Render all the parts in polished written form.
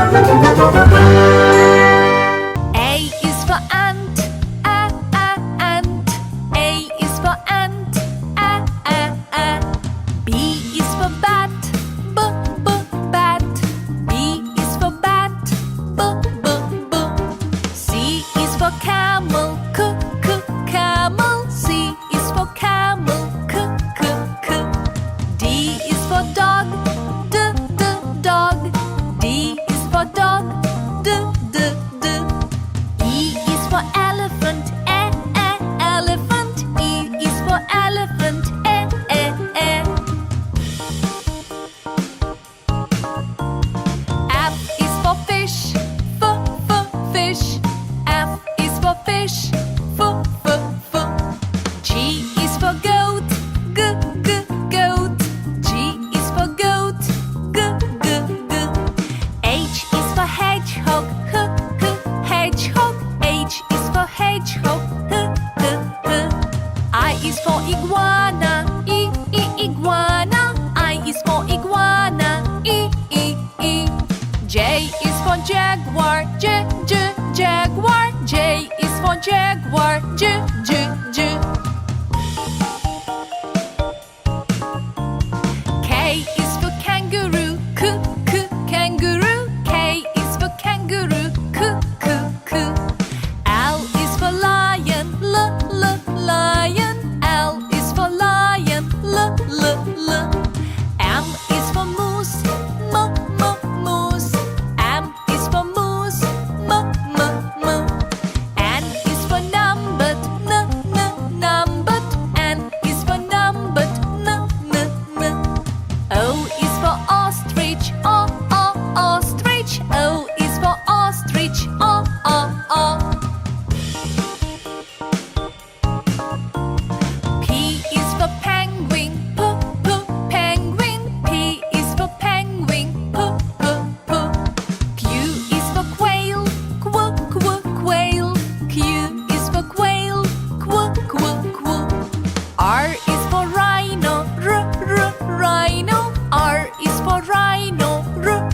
A is for ant, ant. A is for ant, B is for bat, bat. B is for bat, b. C is for camel, camel. C is for camel, c. D is for dog, dog. D is for dog, d. E is for elephant, elephant. E is for elephant, F is for fish, fish. F is for fish, f. G is for goat, goat. G is for goat, g. H is for hedgehog, hedgehog. H is for hedgehog, I is for iguana, iguana. I is for iguana, E. J is for jaguar, jaguar. J is for jaguar, J. K is for kangaroo, kangaroo. K is for kangaroo, k. L is for lion, lion. L is for lion, l. M is for moose, moose. M is for moose, m. N is for numbered, numbered. N is for numbered, n. O is for ostrich, ostrich. O is for ostrich, o. P is for penguin, penguin. P is for penguin, p. Q is for quail, quail. Q is for quail, qu. R is for rhino, rhino. R is for rhino, r.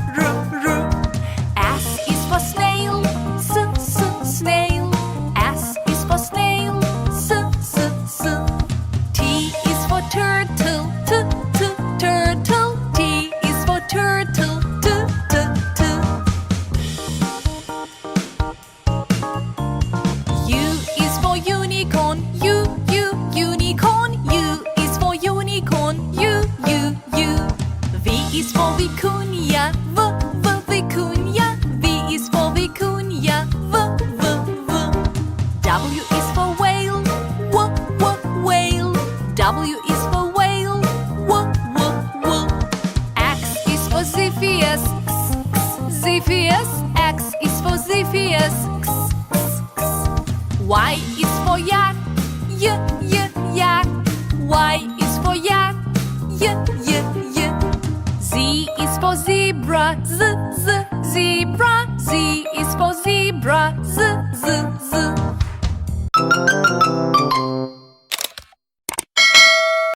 S is for snail, snail. S is for snail, s. T is for turtle, turtle. T is for turtle, t. U is for unicorn, unicorn. U is for unicorn, U. V is for vicuña, vicuña. V is for vicuña, v. W is for whale, whale. W is for whale, w. X is for Ziphius, Ziphius. X is for Ziphius, Y is for yak, yak. Y is for yak, y. Z is for zebra,